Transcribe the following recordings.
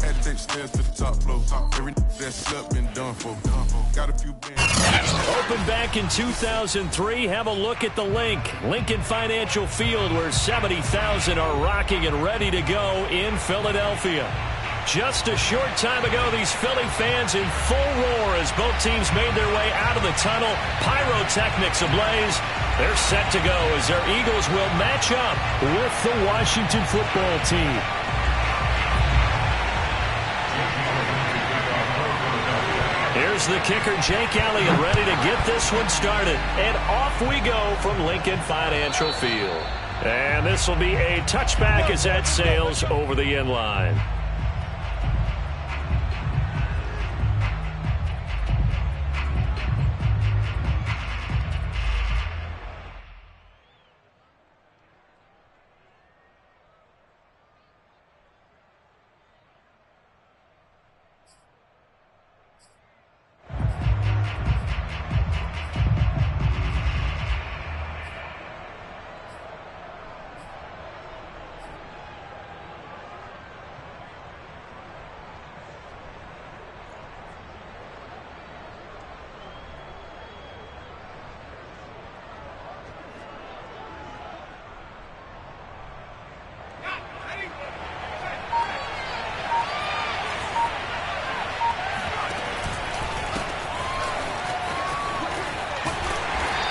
Had to take stairs to the top floor. Every that slept been done for. Got a few bands. Opened back in 2003. Have a look at the Lincoln Financial Field, where 70,000 are rocking and ready to go in Philadelphia. Just a short time ago, these Philly fans in full roar as both teams made their way out of the tunnel. Pyrotechnics ablaze. They're set to go as their Eagles will match up with the Washington football team. Here's the kicker, Jake Elliott, ready to get this one started. And off we go from Lincoln Financial Field. And this will be a touchback as that sails over the end line.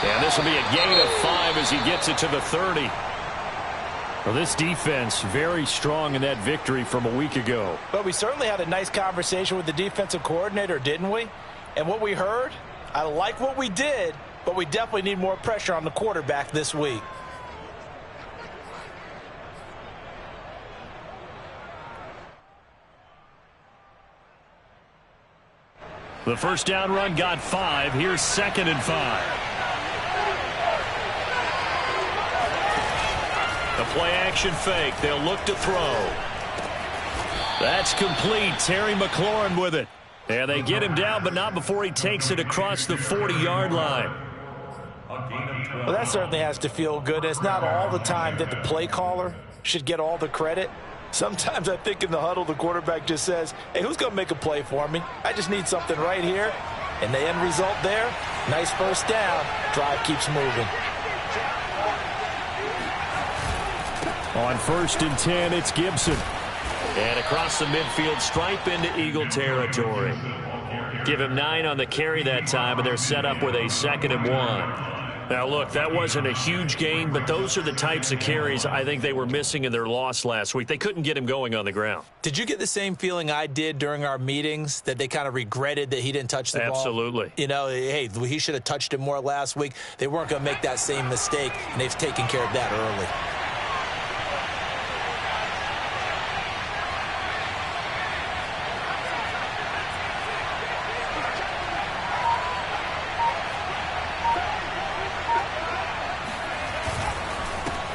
And this will be a gain of 5 as he gets it to the 30. Well, this defense very strong in that victory from a week ago. But we certainly had a nice conversation with the defensive coordinator, didn't we? And what we heard, I like what we did, but we definitely need more pressure on the quarterback this week. The first down run got 5. Here's 2nd and 5. The play-action fake. They'll look to throw. That's complete. Terry McLaurin with it. And they get him down, but not before he takes it across the 40-yard line. Well, that certainly has to feel good. It's not all the time that the play caller should get all the credit. Sometimes I think in the huddle, the quarterback just says, hey, who's going to make a play for me? I just need something right here. And the end result there, nice first down. Drive keeps moving. On 1st and 10, it's Gibson. And across the midfield stripe into Eagle territory. Give him 9 on the carry that time, and they're set up with a 2nd and 1. Now, look, that wasn't a huge gain, but those are the types of carries I think they were missing in their loss last week. They couldn't get him going on the ground. Did you get the same feeling I did during our meetings, that they kind of regretted that he didn't touch the ball? Absolutely. You know, hey, he should have touched it more last week. They weren't going to make that same mistake, and they've taken care of that early.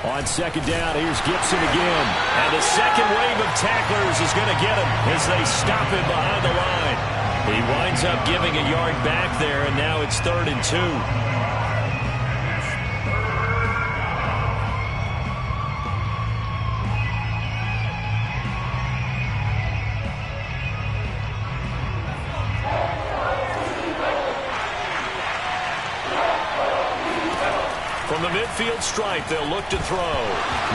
On 2nd down, here's Gibson again. And the second wave of tacklers is going to get him as they stop him behind the line. He winds up giving a yard back there, and now it's 3rd and 2. From the midfield stripe, they'll look to throw.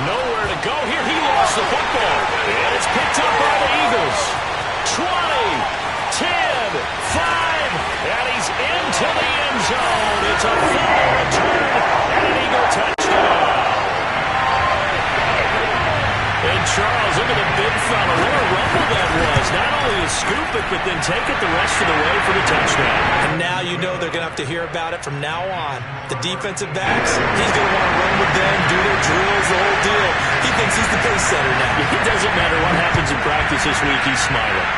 Nowhere to go here. He lost the football. And it's picked up by the Eagles. 20, 10, 5, and he's into the end zone. It's a final return and an Eagle touchdown. And Charles, look at the big fella. What a rumble that was. Not only to scoop it, but then take it the rest of the way for the touchdown. And now you know they're going to have to hear about it from now on. The defensive backs, he's going to want to run with them, do their drills, the whole deal. He thinks he's the pace setter now. It doesn't matter what happens in practice this week. He's smiling.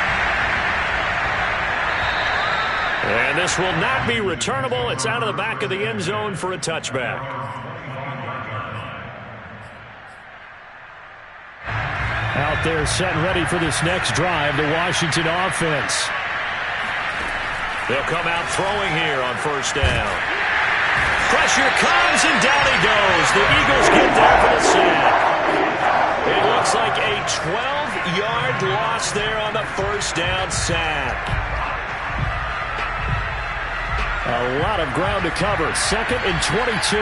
And this will not be returnable. It's out of the back of the end zone for a touchback. Out there set and ready for this next drive, the Washington offense. They'll come out throwing here on 1st down. Pressure comes, and down he goes. The Eagles get there for the sack. It looks like a 8-yard loss there on the first down sack. A lot of ground to cover. 2nd and 22.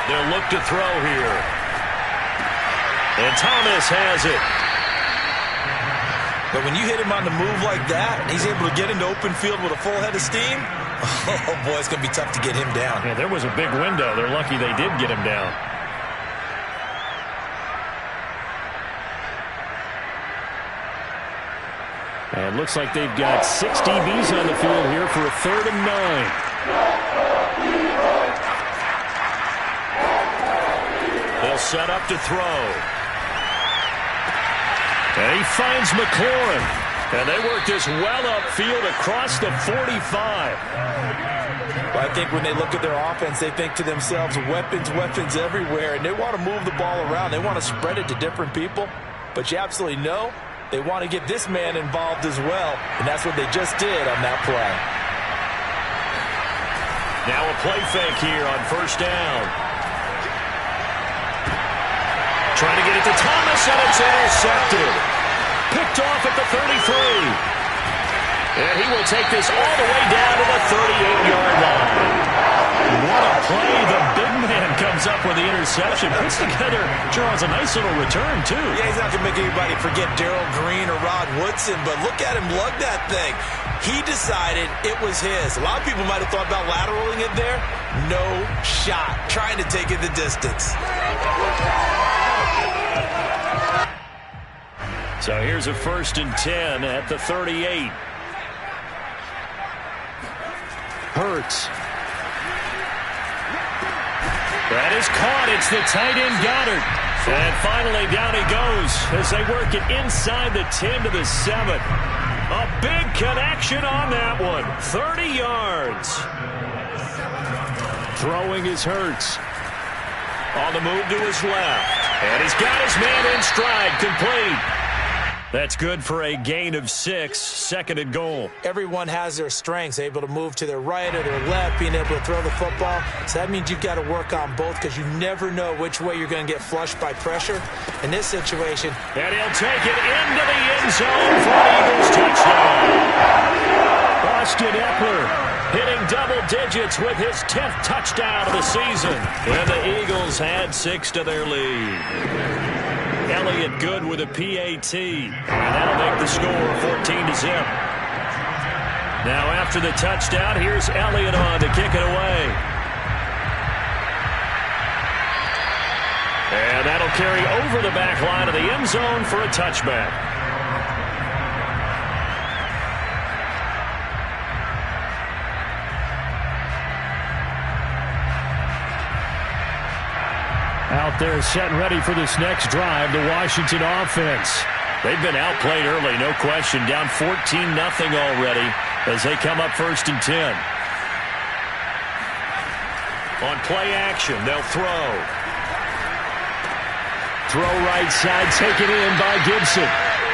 They'll look to throw here. And Thomas has it. But when you hit him on the move like that, and he's able to get into open field with a full head of steam, oh, boy, it's going to be tough to get him down. Yeah, there was a big window. They're lucky they did get him down. And looks like they've got 6 DBs on the field here for a 3rd and 9. They'll set up to throw. And he finds McLaurin. And they work this well upfield across the 45. Well, I think when they look at their offense, they think to themselves, weapons, weapons everywhere. And they want to move the ball around. They want to spread it to different people. But you absolutely know they want to get this man involved as well. And that's what they just did on that play. Now a play fake here on first down. Trying to get it to Thomas, and it's intercepted. Picked off at the 33. And he will take this all the way down to the 38-yard line. What a play. The big man comes up with the interception. Puts together, Charles, a nice little return, too. Yeah, he's not going to make anybody forget Darrell Green or Rod Woodson, but look at him lug that thing. He decided it was his. A lot of people might have thought about lateraling it there. No shot. Trying to take it the distance. So here's a 1st and 10 at the 38. Hurts. That is caught. It's the tight end Goddard. And finally down he goes as they work it inside the 10 to the 7. A big connection on that one. 30 yards. Throwing is Hurts. On the move to his left. And he's got his man in stride. Complete. That's good for a gain of 6. 2nd and goal. Everyone has their strengths, able to move to their right or their left, being able to throw the football. So that means you've got to work on both because you never know which way you're going to get flushed by pressure. In this situation. And he'll take it into the end zone for an Eagles touchdown. Austin Eckler hitting double digits with his 10th touchdown of the season. And the Eagles add 6 to their lead. Elliott good with a PAT. And that'll make the score 14-0. Now after the touchdown, here's Elliott on to kick it away. And that'll carry over the back line of the end zone for a touchback. Out there set and ready for this next drive, the Washington offense. They've been outplayed early, no question. Down 14-0 already as they come up 1st and 10. On play action, they'll throw. Throw right side, taken in by Gibson.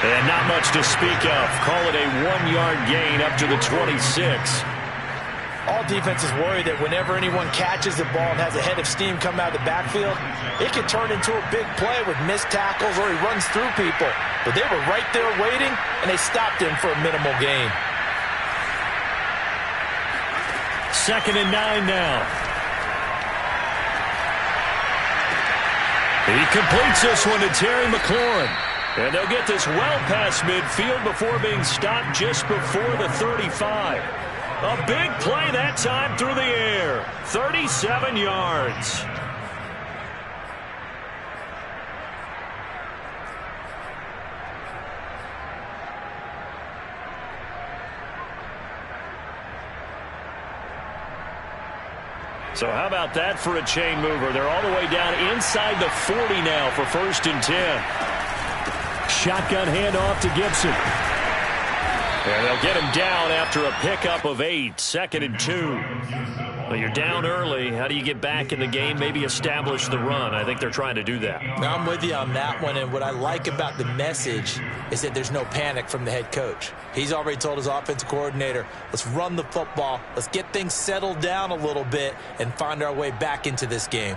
And not much to speak of. Call it a 1-yard gain up to the 26. All defenses worry that whenever anyone catches the ball and has a head of steam come out of the backfield, it can turn into a big play with missed tackles or he runs through people. But they were right there waiting, and they stopped him for a minimal gain. 2nd and 9 now. He completes this one to Terry McLaurin. And they'll get this well past midfield before being stopped just before the 35. A big play that time through the air. 37 yards. So how about that for a chain mover? They're all the way down inside the 40 now for 1st and 10. Shotgun handoff to Gibson. And they'll get him down after a pickup of 8. 2nd and 2. Well, you're down early. How do you get back in the game? Maybe establish the run. I think they're trying to do that. I'm with you on that one, and what I like about the message is that there's no panic from the head coach. He's already told his offensive coordinator, let's run the football, let's get things settled down a little bit and find our way back into this game.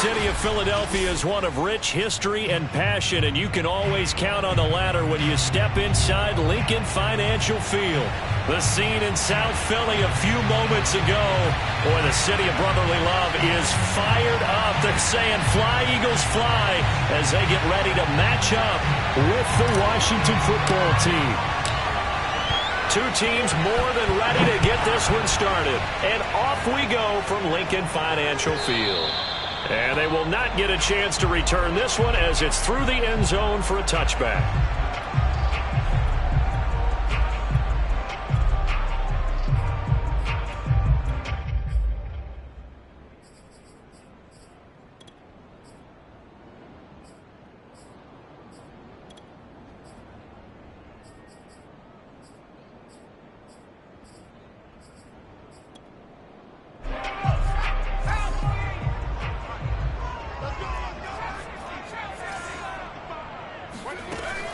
city of Philadelphia is one of rich history and passion, and you can always count on the latter when you step inside Lincoln Financial Field. The scene in South Philly a few moments ago. Boy, the city of brotherly love is fired up. They're saying, "Fly, Eagles, fly," as they get ready to match up with the Washington football team. Two teams more than ready to get this one started. And off we go from Lincoln Financial Field. And they will not get a chance to return this one as it's through the end zone for a touchback.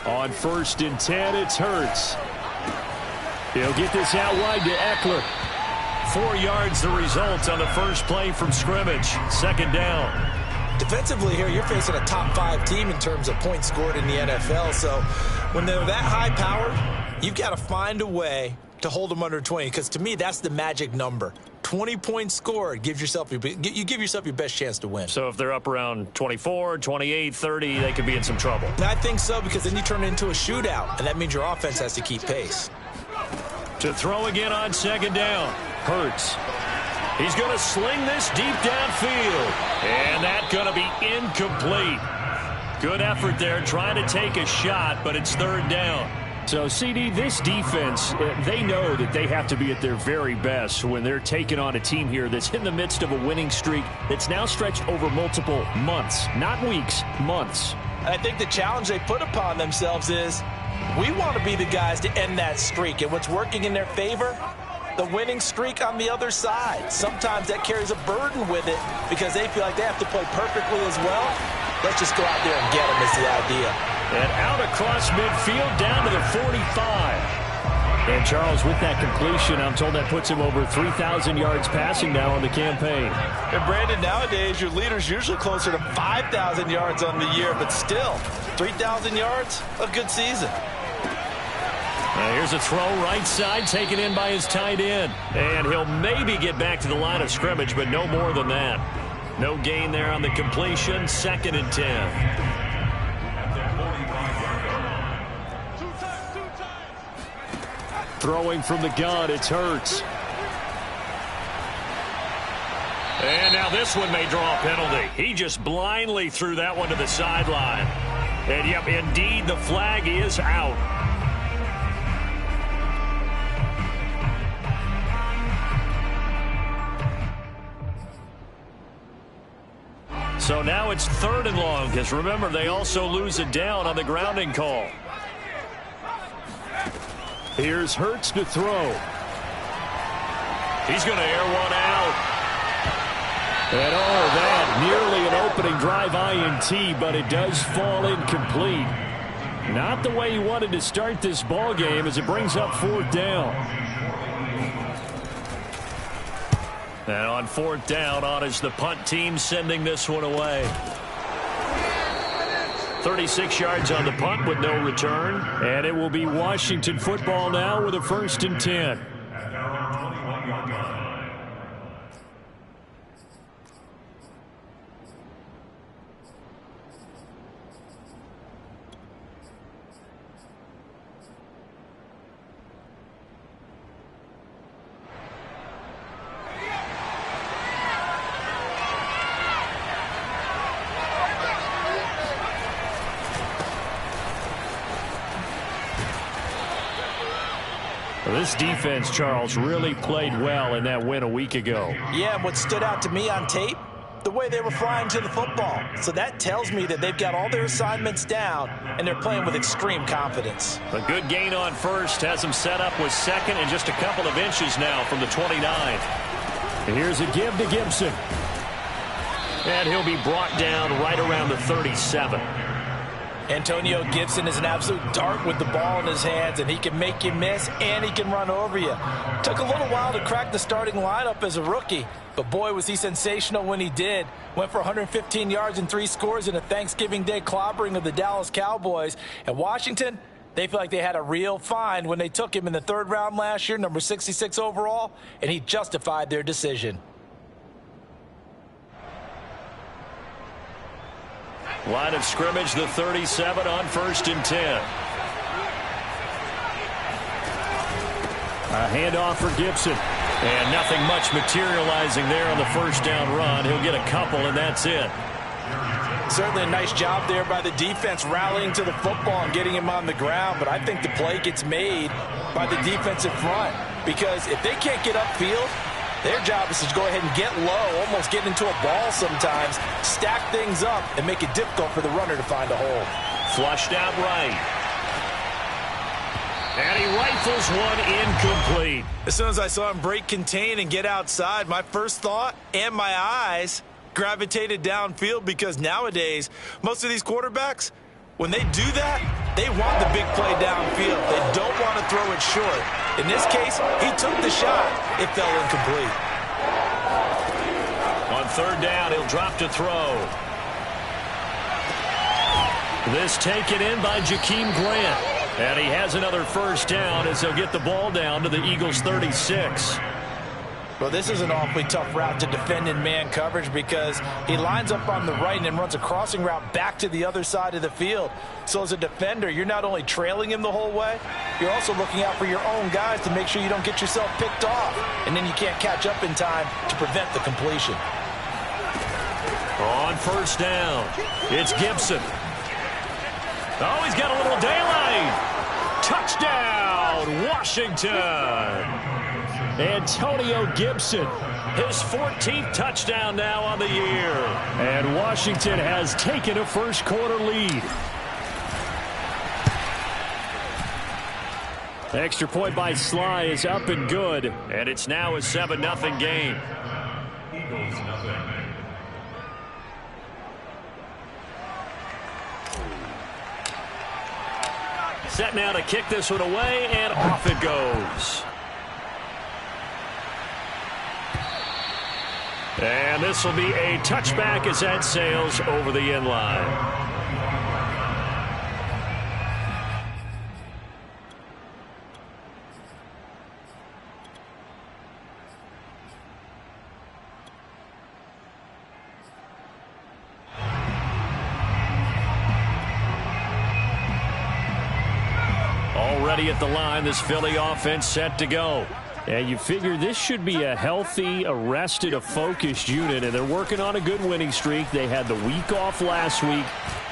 On 1st and 10, it's Hurts. He'll get this out wide to Eckler. 4 yards the result on the first play from scrimmage. 2nd down. Defensively here, you're facing a top 5 team in terms of points scored in the NFL. So when they're that high-powered, you've got to find a way to hold them under 20. Because to me, that's the magic number. 20 points scored, you give yourself your best chance to win. So if they're up around 24, 28, 30, they could be in some trouble. I think so, because then you turn it into a shootout, and that means your offense has to keep pace. To throw again on 2nd down. Hurts. He's going to sling this deep downfield. And that's going to be incomplete. Good effort there trying to take a shot, but it's 3rd down. So, CD, this defense, they know that they have to be at their very best when they're taking on a team here that's in the midst of a winning streak that's now stretched over multiple months, not weeks, months. And I think the challenge they put upon themselves is we want to be the guys to end that streak. And what's working in their favor? The winning streak on the other side. Sometimes that carries a burden with it because they feel like they have to play perfectly as well. Let's just go out there and get them is the idea. And out across midfield down to the 45. And Charles, with that completion, I'm told that puts him over 3,000 yards passing now on the campaign. And Brandon, nowadays your leader's usually closer to 5,000 yards on the year, but still, 3,000 yards, a good season. Here's a throw right side taken in by his tight end. And he'll maybe get back to the line of scrimmage, but no more than that. No gain there on the completion. 2nd and 10. Throwing from the gun, it's Hurts. And now this one may draw a penalty. He just blindly threw that one to the sideline. And, yep, indeed, the flag is out. So now it's 3rd and long, because remember, they also lose it down on the grounding call. Here's Hurts to throw. He's going to air one out. And oh, that nearly an opening drive INT, but it does fall incomplete. Not the way he wanted to start this ball game as it brings up 4th down. And on 4th down, on is the punt team sending this one away. 36 yards on the punt with no return. And it will be Washington football now with a 1st and 10. This defense, Charles, really played well in that win a week ago. Yeah, and what stood out to me on tape, the way they were flying to the football. So that tells me that they've got all their assignments down, and they're playing with extreme confidence. A good gain on 1st has them set up with 2nd and just a couple of inches now from the 29. And here's a give to Gibson. And he'll be brought down right around the 37. Antonio Gibson is an absolute dart with the ball in his hands, and he can make you miss, and he can run over you. Took a little while to crack the starting lineup as a rookie, but boy, was he sensational when he did. Went for 115 yards and 3 scores in a Thanksgiving Day clobbering of the Dallas Cowboys. And Washington, they feel like they had a real find when they took him in the 3rd round last year, number 66 overall, and he justified their decision. Line of scrimmage, the 37 on 1st and 10. A handoff for Gibson. And nothing much materializing there on the 1st down run. He'll get a couple, and that's it. Certainly a nice job there by the defense rallying to the football and getting him on the ground, but I think the play gets made by the defensive front, because if they can't get upfield, their job is to go ahead and get low, almost get into a ball sometimes, stack things up, and make it difficult for the runner to find a hole. Flushed out right. And he rifles one incomplete. As soon as I saw him break contain and get outside, my first thought and my eyes gravitated downfield, because nowadays, most of these quarterbacks, when they do that, they want the big play downfield. They don't want to throw it short. In this case, he took the shot. It fell incomplete. On 3rd down, he'll drop to throw. This taken in by Jakeem Grant. And he has another 1st down as he'll get the ball down to the Eagles' 36. Well, this is an awfully tough route to defend in man coverage, because he lines up on the right and then runs a crossing route back to the other side of the field. So as a defender, you're not only trailing him the whole way, you're also looking out for your own guys to make sure you don't get yourself picked off, and then you can't catch up in time to prevent the completion. On 1st down, it's Gibson. Oh, he's got a little daylight. Touchdown, Washington. Antonio Gibson, his 14th touchdown now on the year. And Washington has taken a 1st quarter lead. Extra point by Sly is up and good. And it's now a 7-0 game. Eagles nothing. Set now to kick this one away, and off it goes. And this will be a touchback as that sails over the end line. Already at the line, this Philly offense set to go. And you figure this should be a healthy, a focused unit, and they're working on a good winning streak. They had the week off last week.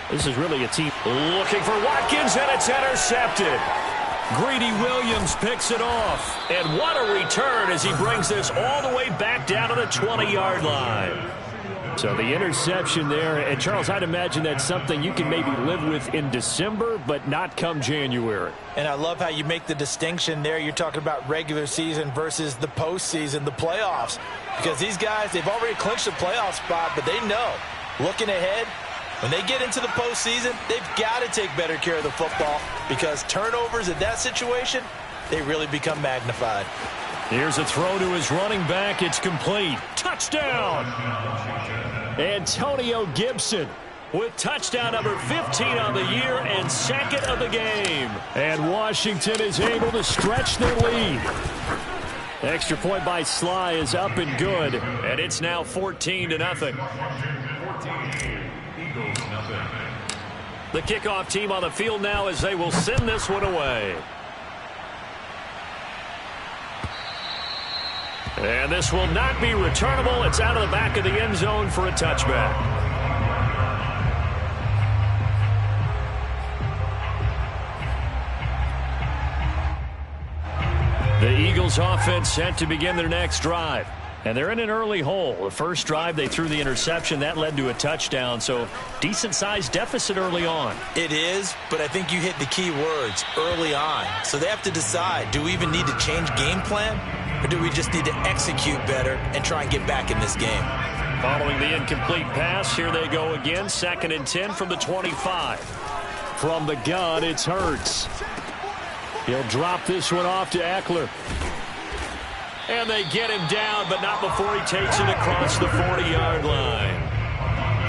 This is really a team looking for Watkins, and it's intercepted. Greedy Williams picks it off. And what a return as he brings this all the way back down to the 20-yard line. So the interception there, and Charles, I'd imagine that's something you can maybe live with in December, but not come January. And I love how you make the distinction there. You're talking about regular season versus the postseason, the playoffs. Because these guys, they've already clinched a playoff spot, but they know, looking ahead, when they get into the postseason, they've got to take better care of the football, because turnovers in that situation, they really become magnified. Here's a throw to his running back. It's complete. Touchdown! Antonio Gibson with touchdown number 15 on the year and 2nd of the game. And Washington is able to stretch their lead. Extra point by Sly is up and good. And it's now 14-0. The kickoff team on the field now as they will send this one away. And this will not be returnable. It's out of the back of the end zone for a touchback. The Eagles offense set to begin their next drive. And they're in an early hole. The first drive, they threw the interception. That led to a touchdown. So decent-sized deficit early on. It is, but I think you hit the key words, early on. So they have to decide, do we even need to change game plan? Or do we just need to execute better and try and get back in this game? Following the incomplete pass, here they go again. 2nd and 10 from the 25. From the gun, it's Hurts. He'll drop this one off to Eckler. And they get him down, but not before he takes it across the 40-yard line.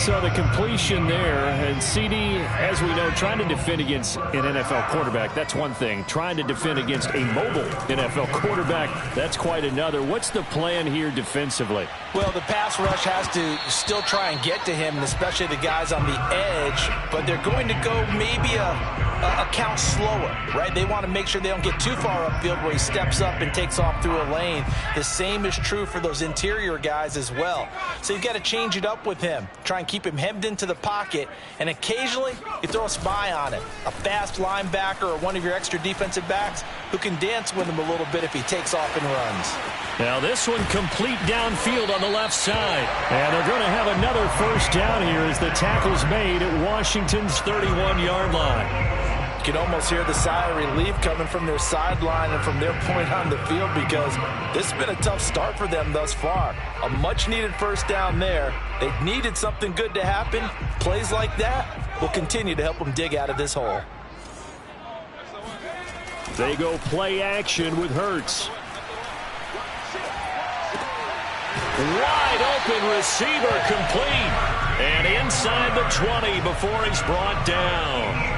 So the completion there, and CD, as we know, trying to defend against an NFL quarterback, that's one thing. Trying to defend against a mobile NFL quarterback, that's quite another. What's the plan here defensively? Well, the pass rush has to still try and get to him, and especially the guys on the edge, but they're going to go maybe a count slower, right? They want to make sure they don't get too far upfield where he steps up and takes off through a lane. The same is true for those interior guys as well. So you've got to change it up with him. Try and keep him hemmed into the pocket, and occasionally you throw a spy on him. A fast linebacker or one of your extra defensive backs who can dance with him a little bit if he takes off and runs. Now this one complete downfield on the left side. And they're going to have another first down here as the tackle's made at Washington's 31-yard line. You can almost hear the sigh of relief coming from their sideline and from their point on the field because this has been a tough start for them thus far. A much-needed first down there. They needed something good to happen. Plays like that will continue to help them dig out of this hole. They go play action with Hurts. Wide open receiver complete. And inside the 20 before he's brought down.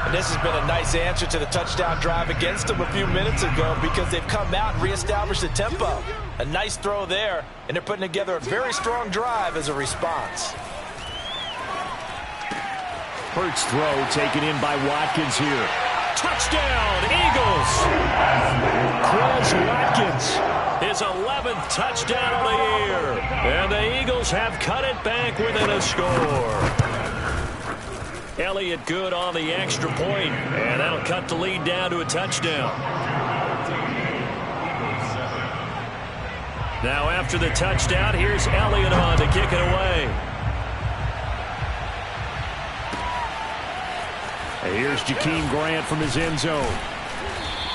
And this has been a nice answer to the touchdown drive against them a few minutes ago because they've come out and reestablished the tempo. A nice throw there, and they're putting together a very strong drive as a response. Hurts throw taken in by Watkins here. Touchdown, Eagles! Chris Watkins, his 11th touchdown of the year. And the Eagles have cut it back within a score. Elliott good on the extra point, and that'll cut the lead down to a touchdown. Now after the touchdown, here's Elliott on to kick it away. And here's Jakeem Grant from his end zone.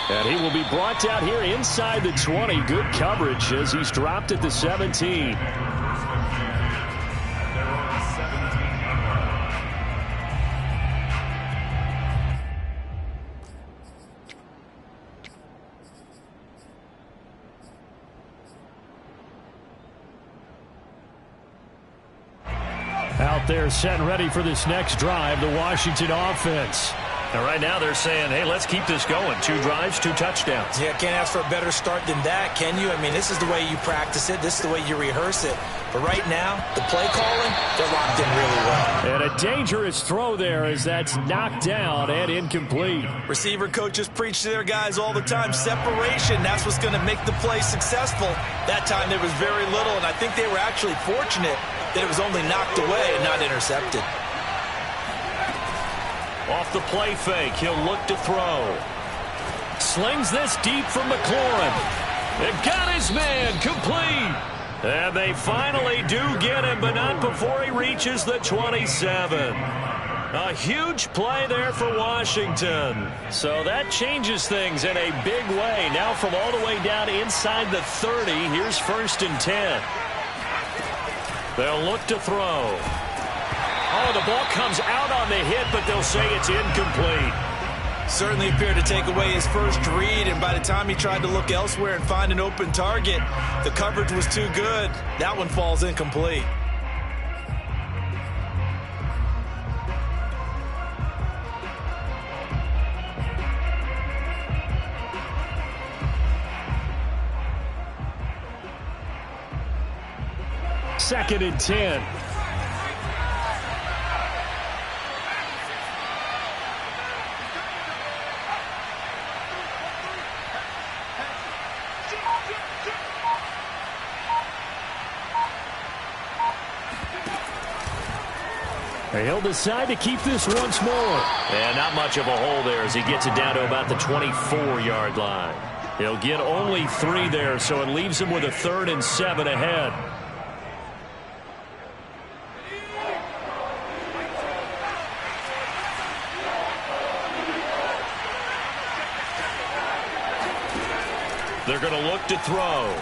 And he will be brought down here inside the 20. Good coverage as he's dropped at the 17. Out there set and ready for this next drive, the Washington offense. And right now they're saying, hey, let's keep this going. 2 drives, 2 touchdowns. Yeah, can't ask for a better start than that, can you? I mean, this is the way you practice it. This is the way you rehearse it. But right now, the play calling, they're locked in really well. And a dangerous throw there as that's knocked down and incomplete. Receiver coaches preach to their guys all the time. Separation, that's what's going to make the play successful. That time there was very little, and I think they were actually fortunate that it was only knocked away and not intercepted. Off the play fake, he'll look to throw. Slings this deep from McLaurin. They got his man complete. And they finally do get him, but not before he reaches the 27. A huge play there for Washington. So that changes things in a big way. Now from all the way down inside the 30, here's 1st and 10. They'll look to throw. Oh, the ball comes out on the hit, but they'll say it's incomplete. Certainly appeared to take away his first read, and by the time he tried to look elsewhere and find an open target, the coverage was too good. That one falls incomplete. Second and 10. He'll decide to keep this once more. And not much of a hole there as he gets it down to about the 24-yard line. He'll get only 3 there, so it leaves him with a 3rd and 7 ahead. They're going to look to throw.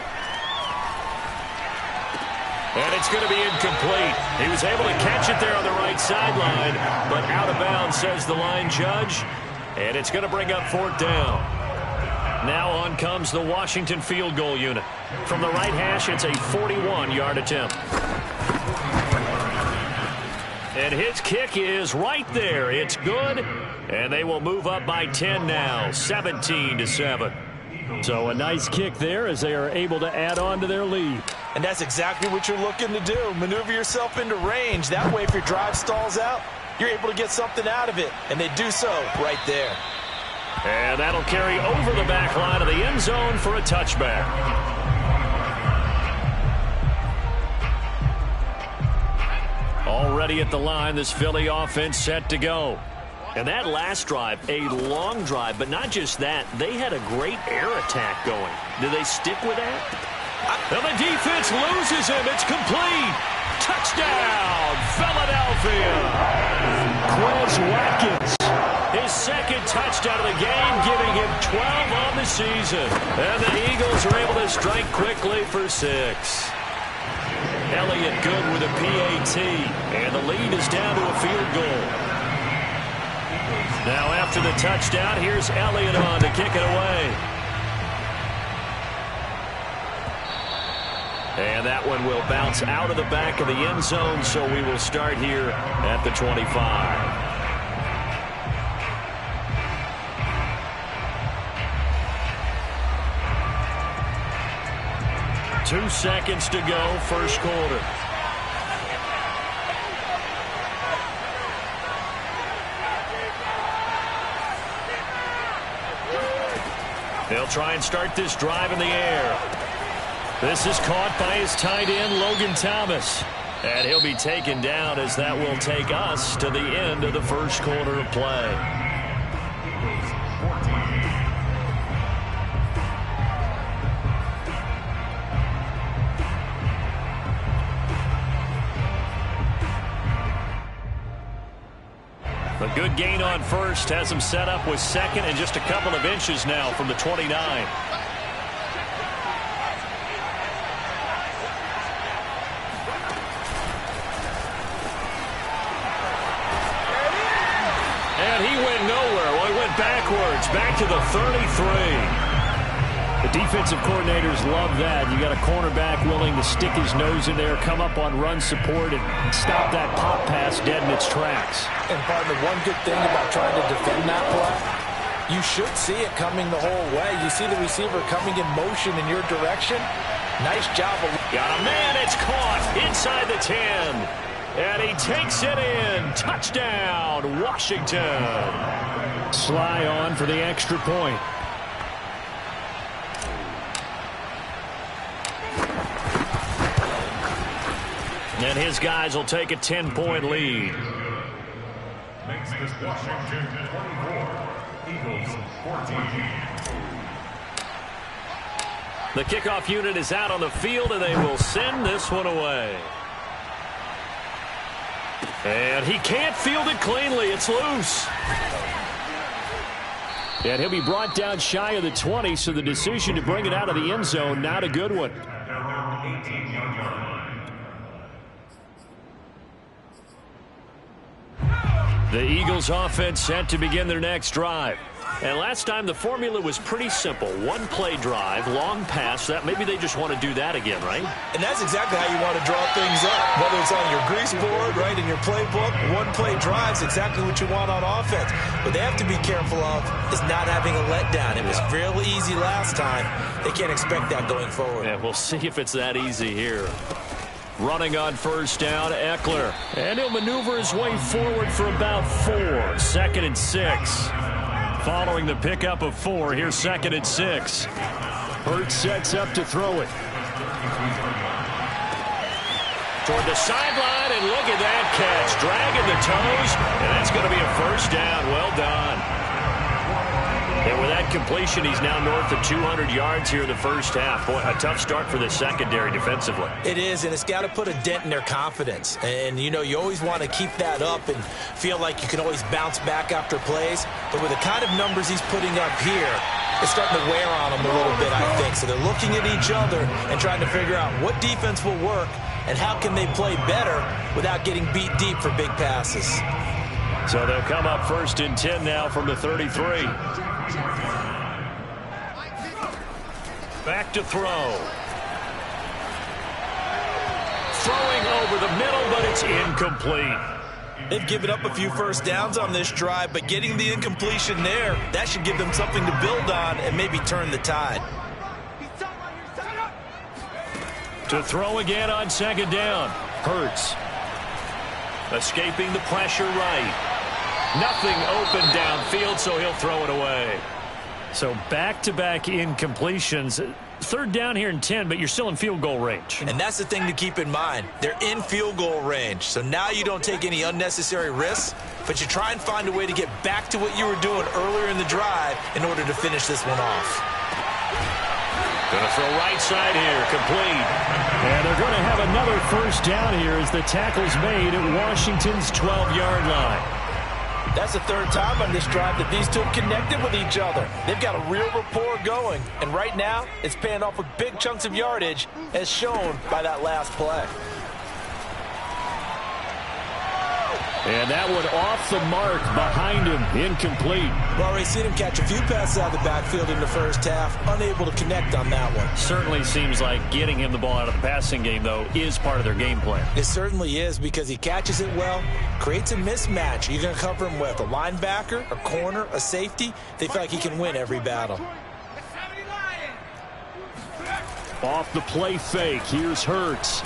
And it's going to be incomplete. He was able to catch it there on the right sideline, but out of bounds, says the line judge. And it's going to bring up fourth down. Now on comes the Washington field goal unit. From the right hash, it's a 41-yard attempt. And his kick is right there. It's good. And they will move up by 10 now, 17-7. So a nice kick there as they are able to add on to their lead. And that's exactly what you're looking to do. Maneuver yourself into range. That way, if your drive stalls out, you're able to get something out of it. And they do so right there. And that'll carry over the back line of the end zone for a touchback. Already at the line, this Philly offense set to go. And that last drive, a long drive, but not just that. They had a great air attack going. Do they stick with that? And the defense loses him. It's complete. Touchdown, Philadelphia. Quez Watkins. His second touchdown of the game, giving him 12 on the season. And the Eagles are able to strike quickly for 6. Elliott good with a PAT. And the lead is down to a field goal. Now after the touchdown, here's Elliott on to kick it away. And that one will bounce out of the back of the end zone, so we will start here at the 25. 2 seconds to go, first quarter. They'll try and start this drive in the air. This is caught by his tight end, Logan Thomas. And he'll be taken down as that will take us to the end of the first quarter of play. A good gain on first has him set up with second and just a couple of inches now from the 29. And he went nowhere. Well, he went backwards, back to the 33. The defensive coordinators love that. You got a cornerback willing to stick his nose in there, come up on run support, and stop that pop pass dead in its tracks. And partner, one good thing about trying to defend that play, you should see it coming the whole way. You see the receiver coming in motion in your direction. Nice job. Got a man. It's caught inside the 10. And he takes it in. Touchdown, Washington. Sly on for the extra point. And his guys will take a 10-point lead. Makes this Washington 24, Eagles 14. The kickoff unit is out on the field, and they will send this one away. And he can't field it cleanly. It's loose. And he'll be brought down shy of the 20, so the decision to bring it out of the end zone, not a good one. The Eagles offense set to begin their next drive. And last time the formula was pretty simple. One play drive, long pass. That maybe they just want to do that again, right? And that's exactly how you want to draw things up. Whether it's on your grease board, right, in your playbook, one play drive's exactly what you want on offense. What they have to be careful of is not having a letdown. It was real easy last time. They can't expect that going forward. Yeah, we'll see if it's that easy here. Running on first down, Eckler. And he'll maneuver his way forward for about 4. 2nd and 6. Following the pickup of 4, here's 2nd and 6. Hurts sets up to throw it. Toward the sideline, and look at that catch. Dragging the toes, and that's going to be a first down. Well done. And with that completion, he's now north of 200 yards here in the first half. Boy, a tough start for the secondary defensively. It is, and it's got to put a dent in their confidence. And, you know, you always want to keep that up and feel like you can always bounce back after plays. But with the kind of numbers he's putting up here, it's starting to wear on them a little bit, I think. So they're looking at each other and trying to figure out what defense will work and how can they play better without getting beat deep for big passes. So they'll come up 1st and 10 now from the 33. Back to throw. Throwing over the middle, but it's incomplete. They've given up a few first downs on this drive, but getting the incompletion there, that should give them something to build on and maybe turn the tide. To throw again on 2nd down. Hurts. Escaping the pressure right. Nothing open downfield, so he'll throw it away. So back-to-back incompletions. 3rd down here in 10, but you're still in field goal range. And that's the thing to keep in mind. They're in field goal range. So now you don't take any unnecessary risks, but you try and find a way to get back to what you were doing earlier in the drive in order to finish this one off. Going to throw right side here, complete. And they're going to have another 1st down here as the tackle's made at Washington's 12-yard line. That's the 3rd time on this drive that these two have connected with each other. They've got a real rapport going, and right now it's paying off with big chunks of yardage as shown by that last play. And that one off the mark behind him, incomplete. We've already seen him catch a few passes out of the backfield in the first half, unable to connect on that one. Certainly seems like getting him the ball out of the passing game, though, is part of their game plan. It certainly is because he catches it well, creates a mismatch. You're going to cover him with a linebacker, a corner, a safety. They feel like he can win every battle. Off the play fake, here's Hurts.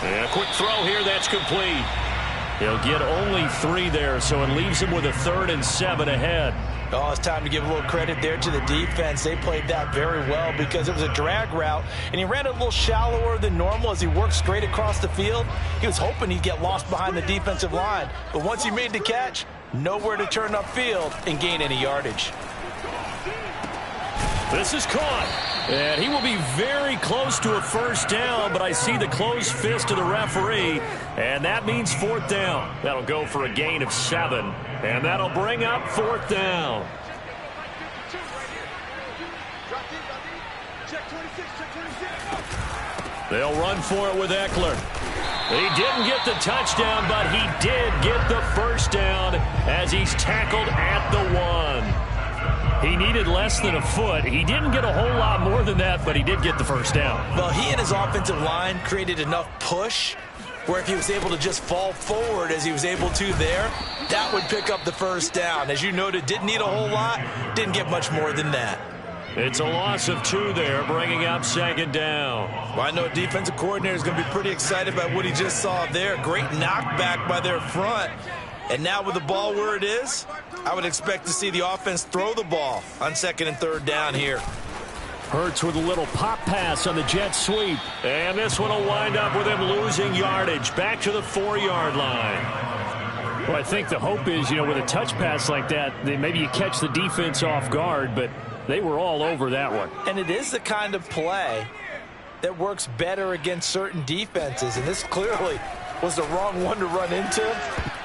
And a quick throw here, that's complete. He'll get only 3 there, so it leaves him with a 3rd and 7 ahead. Oh, it's time to give a little credit there to the defense. They played that very well because it was a drag route, and he ran a little shallower than normal as he worked straight across the field. He was hoping he'd get lost behind the defensive line, but once he made the catch, nowhere to turn upfield and gain any yardage. This is caught, and he will be very close to a 1st down, but I see the closed fist of the referee, and that means 4th down. That'll go for a gain of 7, and that'll bring up 4th down. They'll run for it with Eckler. He didn't get the touchdown, but he did get the 1st down as he's tackled at the 1. He needed less than a foot. He didn't get a whole lot more than that, but he did get the 1st down. Well, he and his offensive line created enough push where if he was able to just fall forward as he was able to there, that would pick up the 1st down. As you noted, didn't need a whole lot, didn't get much more than that. It's a loss of 2 there, bringing up 2nd down. Well, I know a defensive coordinator is going to be pretty excited about what he just saw there. Great knockback by their front. And now with the ball where it is, I would expect to see the offense throw the ball on 2nd and 3rd down here. Hurts with a little pop pass on the jet sweep. And this one will wind up with him losing yardage back to the 4-yard line. Well, I think the hope is, with a touch pass like that, then maybe you catch the defense off guard, but they were all over that one. And it is the kind of play that works better against certain defenses, and this clearly was the wrong one to run into.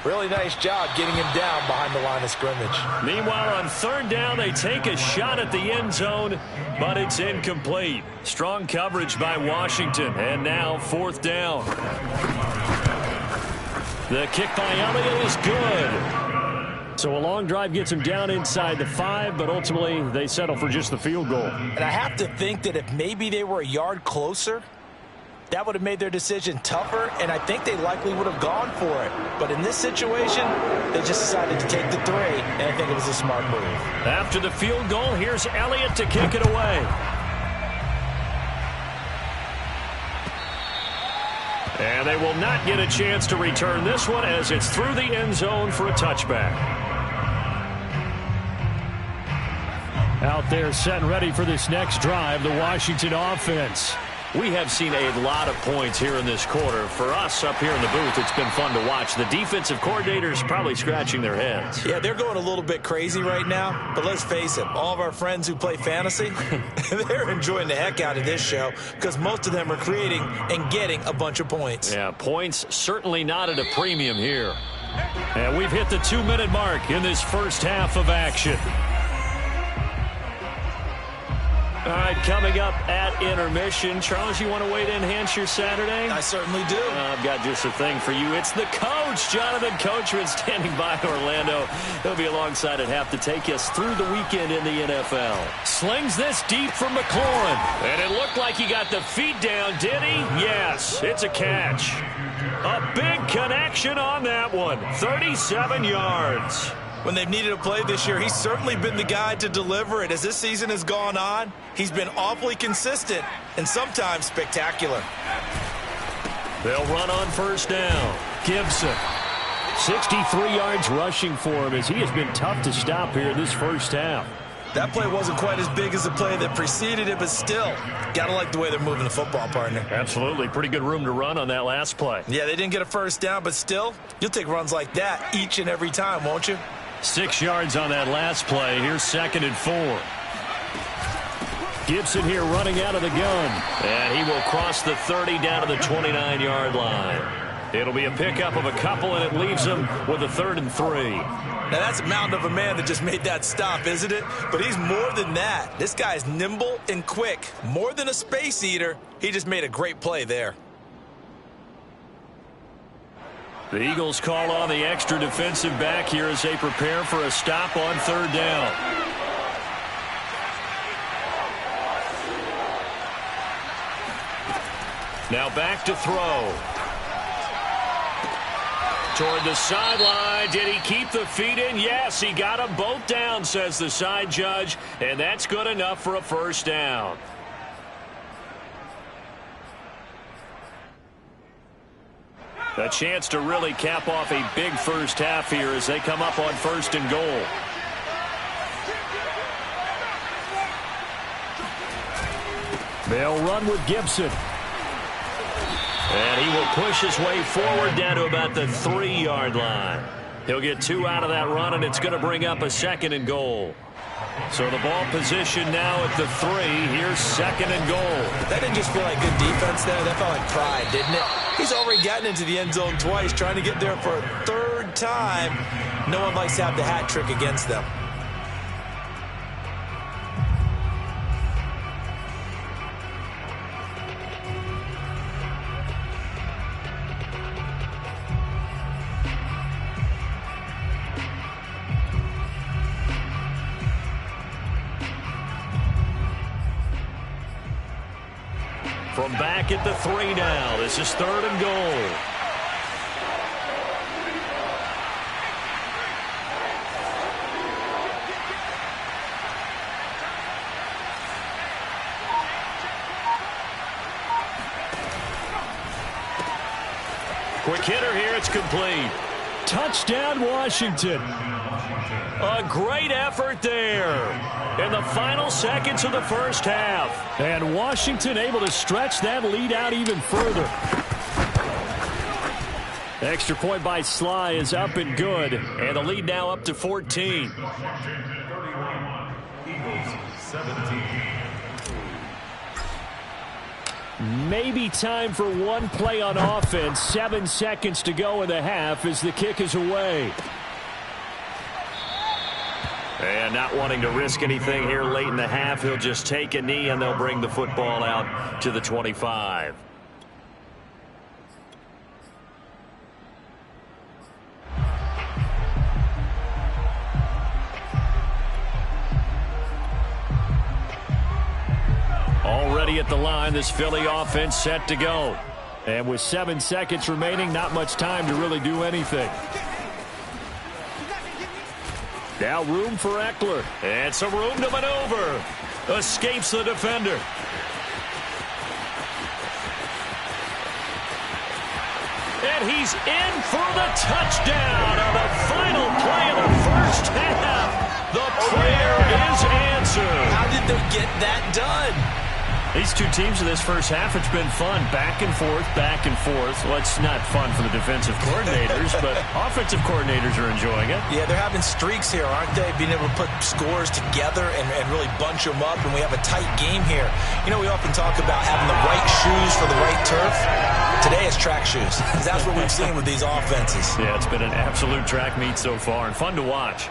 Really nice job getting him down behind the line of scrimmage. Meanwhile, on 3rd down, they take a shot at the end zone, but it's incomplete. Strong coverage by Washington, and now 4th down. The kick by Elliott is good. So a long drive gets him down inside the 5, but ultimately they settle for just the field goal. And I have to think that if maybe they were a yard closer, that would have made their decision tougher, and I think they likely would have gone for it. But in this situation, they just decided to take the 3, and I think it was a smart move. After the field goal, here's Elliott to kick it away. And they will not get a chance to return this one as it's through the end zone for a touchback. Out there set and ready for this next drive, the Washington offense. We have seen a lot of points here in this quarter. For us up here in the booth, it's been fun to watch. The defensive coordinators probably scratching their heads. Yeah, they're going a little bit crazy right now, but let's face it, all of our friends who play fantasy, they're enjoying the heck out of this show because most of them are creating and getting a bunch of points. Yeah, points certainly not at a premium here. And we've hit the 2-minute mark in this first half of action. All right, coming up at intermission. Charles, you want to wait to enhance your Saturday? I certainly do. I've got just a thing for you. It's the coach, Jonathan Coachman, standing by Orlando. He'll be alongside at half to take us through the weekend in the NFL. Slings this deep from McLaurin. And it looked like he got the feet down, did he? Yes, it's a catch. A big connection on that one. 37 yards. When they've needed a play this year, he's certainly been the guy to deliver it. As this season has gone on, he's been awfully consistent and sometimes spectacular. They'll run on first down. Gibson. 63 yards rushing for him as he has been tough to stop here this first half. That play wasn't quite as big as the play that preceded it, but still, got to like the way they're moving the football, partner. Absolutely. Pretty good room to run on that last play. Yeah, they didn't get a first down, but still, you'll take runs like that each and every time, won't you? 6 yards on that last play. Here's 2nd and 4. Gibson here running out of the gun. And he will cross the 30 down to the 29-yard line. It'll be a pickup of a couple, and it leaves him with a 3rd and 3. Now, that's a mountain of a man that just made that stop, isn't it? But he's more than that. This guy's nimble and quick. More than a space eater. He just made a great play there. The Eagles call on the extra defensive back here as they prepare for a stop on 3rd down. Now back to throw. Toward the sideline. Did he keep the feet in? Yes, he got them both down, says the side judge, and that's good enough for a first down. A chance to really cap off a big first half here as they come up on 1st and goal. They'll run with Gibson. And he will push his way forward down to about the 3-yard line. He'll get 2 out of that run, and it's going to bring up a 2nd and goal. So the ball position now at the 3. Here's 2nd and goal. That didn't just feel like good defense there. That felt like pride, didn't it? He's already gotten into the end zone twice, trying to get there for a 3rd time. No one likes to have the hat trick against them. From back at the 3 now. This is 3rd and goal. Quick hitter here. It's complete. Touchdown, Washington. A great effort there in the final seconds of the first half. And Washington able to stretch that lead out even further. Extra point by Sly is up and good. And the lead now up to 14. Washington 31, Eagles 17. Maybe time for one play on offense. 7 seconds to go in the half as the kick is away. And not wanting to risk anything here late in the half, he'll just take a knee and they'll bring the football out to the 25. Already at the line, this Philly offense set to go. And with 7 seconds remaining, not much time to really do anything. Now room for Eckler. And some room to maneuver. Escapes the defender. And he's in for the touchdown on the final play of the first half. The prayer is answered. How did they get that done? These two teams in this first half, it's been fun. Back and forth, back and forth. Well, it's not fun for the defensive coordinators, but offensive coordinators are enjoying it. Yeah, they're having streaks here, aren't they? Being able to put scores together and really bunch them up, and we have a tight game here. You know, we often talk about having the right shoes for the right turf. Today is track shoes. That's what we've seen with these offenses. Yeah, it's been an absolute track meet so far and fun to watch.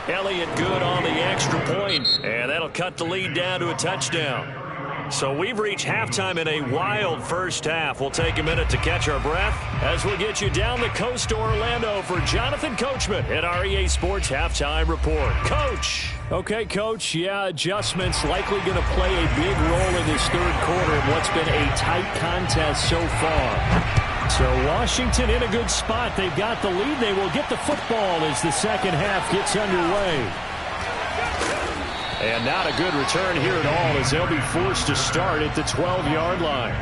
Elliott good on the extra point, and that'll cut the lead down to a touchdown. So we've reached halftime in a wild first half. We'll take a minute to catch our breath as we'll get you down the coast to Orlando for Jonathan Coachman at our EA Sports Halftime Report. Coach. Okay, Coach. Yeah, adjustments likely going to play a big role in this third quarter in what's been a tight contest so far. So Washington in a good spot. They've got the lead. They will get the football as the second half gets underway. And not a good return here at all as they'll be forced to start at the 12-yard line.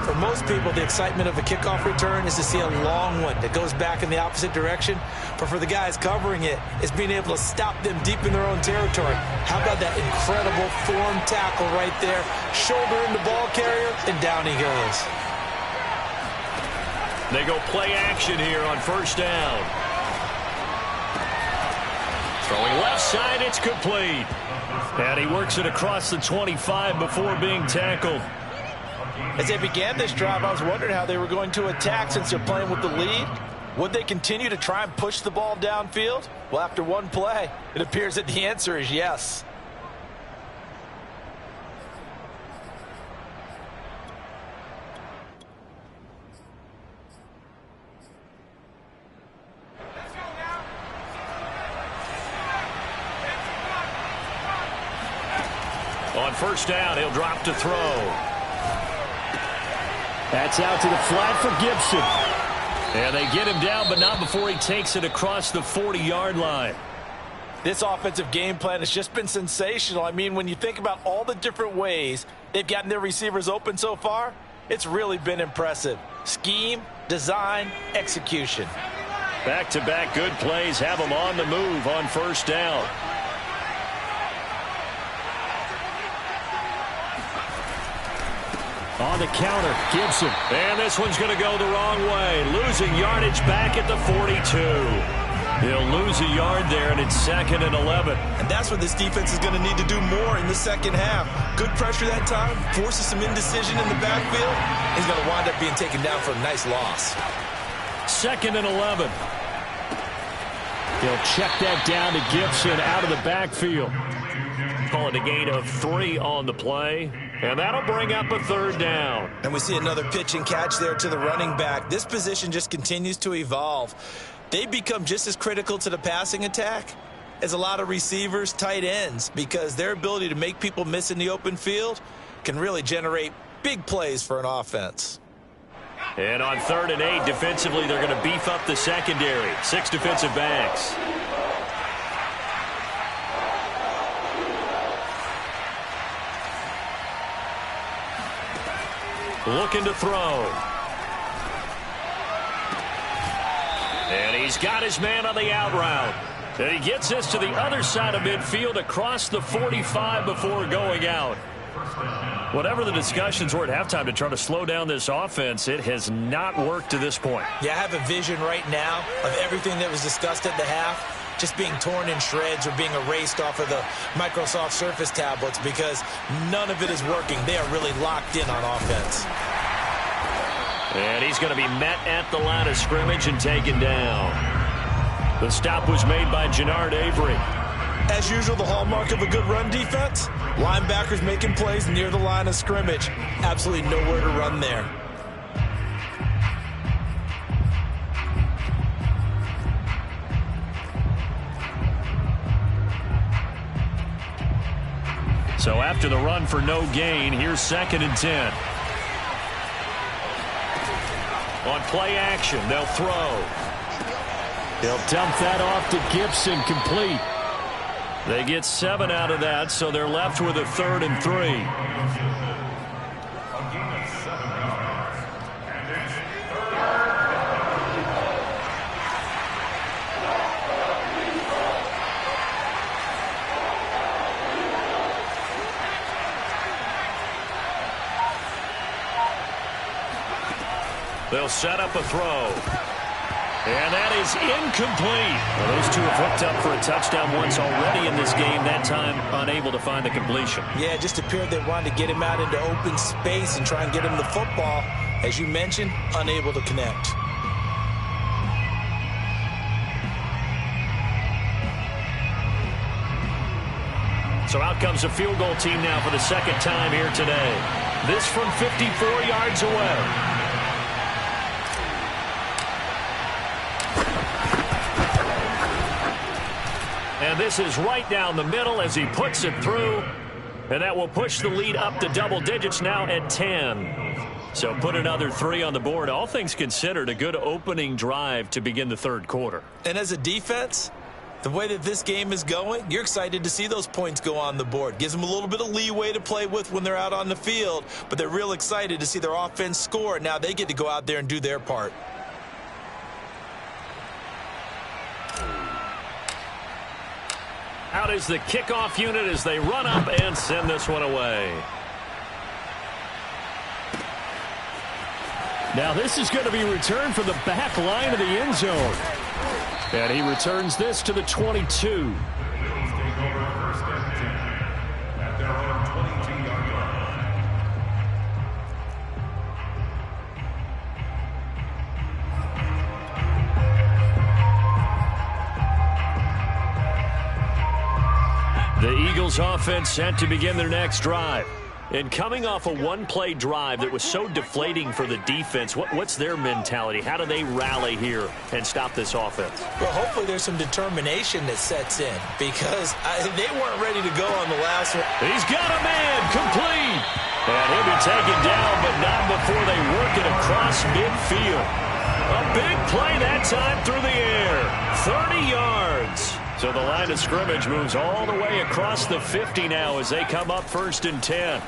For most people, the excitement of a kickoff return is to see a long one that goes back in the opposite direction. But for the guys covering it, it's being able to stop them deep in their own territory. How about that incredible form tackle right there? Shoulder in the ball carrier, and down he goes. They go play action here on first down. Throwing left side, it's complete. And he works it across the 25 before being tackled. As they began this drive, I was wondering how they were going to attack since they're playing with the lead. Would they continue to try and push the ball downfield? Well, after one play, it appears that the answer is yes. On first down, he'll drop to throw. That's out to the flat for Gibson. And they get him down, but not before he takes it across the 40-yard line. This offensive game plan has just been sensational. I mean, when you think about all the different ways they've gotten their receivers open so far, it's really been impressive. Scheme, design, execution. Back-to-back good plays have them on the move on first down. On the counter, Gibson. And this one's going to go the wrong way. Losing yardage back at the 42. He'll lose a yard there, and it's 2nd and 11. And that's what this defense is going to need to do more in the second half. Good pressure that time, forces some indecision in the backfield. He's going to wind up being taken down for a nice loss. 2nd and 11. They'll check that down to Gibson out of the backfield. Call it a gain of 3 on the play. And that'll bring up a third down. And we see another pitch and catch there to the running back. This position just continues to evolve. They become just as critical to the passing attack as a lot of receivers, tight ends, because their ability to make people miss in the open field can really generate big plays for an offense. And on 3rd and 8, defensively, they're going to beef up the secondary. 6 defensive backs. Looking to throw. And he's got his man on the out route. And he gets this to the other side of midfield across the 45 before going out. Whatever the discussions were at halftime to try to slow down this offense, it has not worked to this point. Yeah, I have a vision right now of everything that was discussed at the half just being torn in shreds or being erased off of the Microsoft Surface tablets because none of it is working. They are really locked in on offense. And he's going to be met at the line of scrimmage and taken down. The stop was made by Jannard Avery. As usual, the hallmark of a good run defense, linebackers making plays near the line of scrimmage. Absolutely nowhere to run there. So after the run for no gain, here's 2nd and 10. On play action, they'll throw. They'll dump that off to Gibson, complete. They get 7 out of that, so they're left with a 3rd and 3. They'll set up a throw. And that is incomplete. Well, those two have hooked up for a touchdown once already in this game, that time unable to find the completion. Yeah, it just appeared they wanted to get him out into open space and try and get him the football. As you mentioned, unable to connect. So out comes a field goal team now for the second time here today. This from 54 yards away. And this is right down the middle as he puts it through. And that will push the lead up to double digits now at 10. So put another 3 on the board. All things considered, a good opening drive to begin the third quarter. And as a defense, the way that this game is going, you're excited to see those points go on the board. Gives them a little bit of leeway to play with when they're out on the field, but they're real excited to see their offense score. Now they get to go out there and do their part. Out is the kickoff unit as they run up and send this one away. Now this is going to be returned from the back line of the end zone. And he returns this to the 22. The Eagles offense set to begin their next drive. And coming off a one-play drive that was so deflating for the defense, what's their mentality? How do they rally here and stop this offense? Well, hopefully there's some determination that sets in because they weren't ready to go on the last one. He's got a man, complete. And he'll be taken down, but not before they work it across midfield. A big play that time through the air. 30 yards. So the line of scrimmage moves all the way across the 50 now as they come up 1st and 10.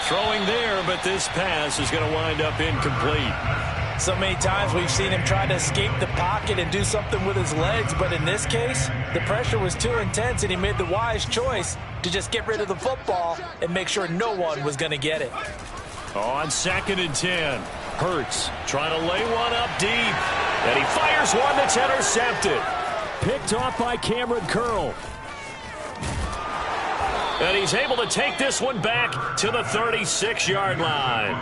Throwing there, but this pass is going to wind up incomplete. So many times we've seen him try to escape the pocket and do something with his legs, but in this case, the pressure was too intense and he made the wise choice to just get rid of the football and make sure no one was going to get it. On 2nd and 10, Hurts trying to lay one up deep, and he fires one that's intercepted. Picked off by Cameron Curl. And he's able to take this one back to the 36-yard line.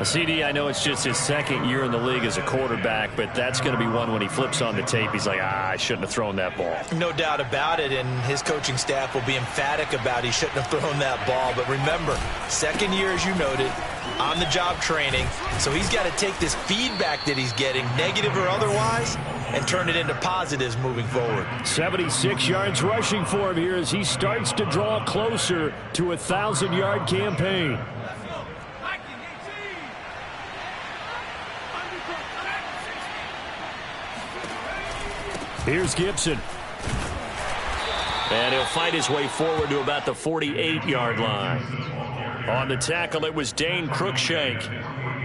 CD, I know it's just his second year in the league as a quarterback, but that's going to be one when he flips on the tape. He's like, I shouldn't have thrown that ball. No doubt about it, and his coaching staff will be emphatic about he shouldn't have thrown that ball. But remember, second year, as you noted, on-the-job training, so he's got to take this feedback that he's getting, negative or otherwise, and turn it into positives moving forward. 76 yards rushing for him here as he starts to draw closer to a 1,000-yard campaign. Here's Gibson. And he'll fight his way forward to about the 48-yard line. On the tackle, it was Dane Cruikshank.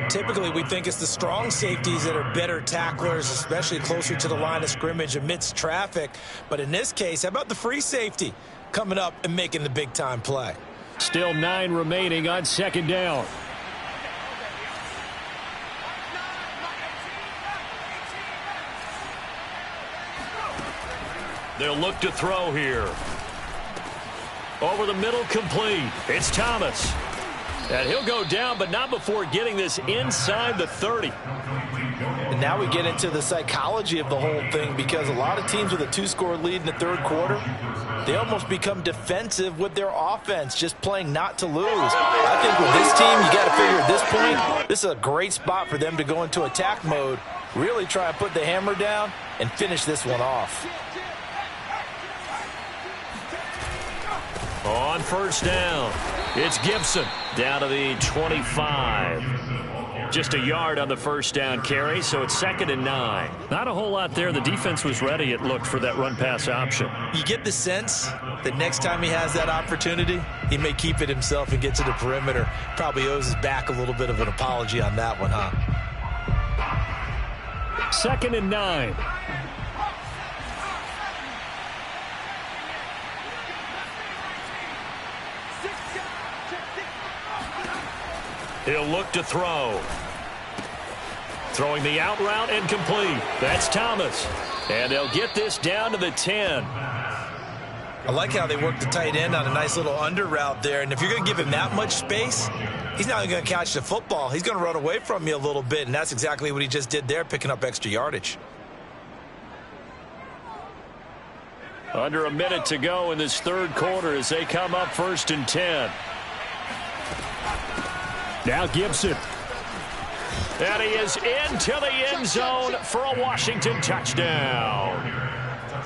Typically, we think it's the strong safeties that are better tacklers, especially closer to the line of scrimmage amidst traffic. But in this case, how about the free safety coming up and making the big-time play? Still 9 remaining on 2nd down. They'll look to throw here. Over the middle, complete. It's Thomas. And he'll go down, but not before getting this inside the 30. And now we get into the psychology of the whole thing, because a lot of teams with a 2-score lead in the third quarter, they almost become defensive with their offense, just playing not to lose. I think with this team, you got to figure at this point, this is a great spot for them to go into attack mode, really try to put the hammer down and finish this one off. On 1st down, it's Gibson down to the 25. Just a yard on the 1st down carry, so it's 2nd and 9. Not a whole lot there. The defense was ready, it looked, for that run-pass option. You get the sense that next time he has that opportunity, he may keep it himself and get to the perimeter. Probably owes his back a little bit of an apology on that one, huh? 2nd and 9. He'll look to throw. Throwing the out route and complete. That's Thomas. And they'll get this down to the 10. I like how they work the tight end on a nice little under route there. And if you're going to give him that much space, he's not going to catch the football. He's going to run away from you a little bit, and that's exactly what he just did there, picking up extra yardage. Under a minute to go in this third quarter as they come up 1st and 10. Now Gibson. And he is into the end zone for a Washington touchdown.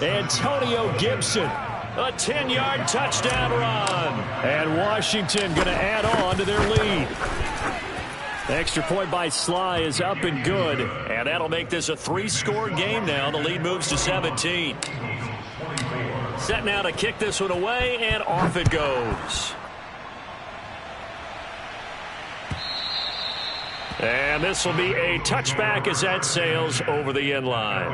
Antonio Gibson. A 10-yard touchdown run. And Washington going to add on to their lead. The extra point by Sly is up and good. And that'll make this a 3-score game now. The lead moves to 17. Set now to kick this one away, and off it goes. And this will be a touchback as that sails over the end line.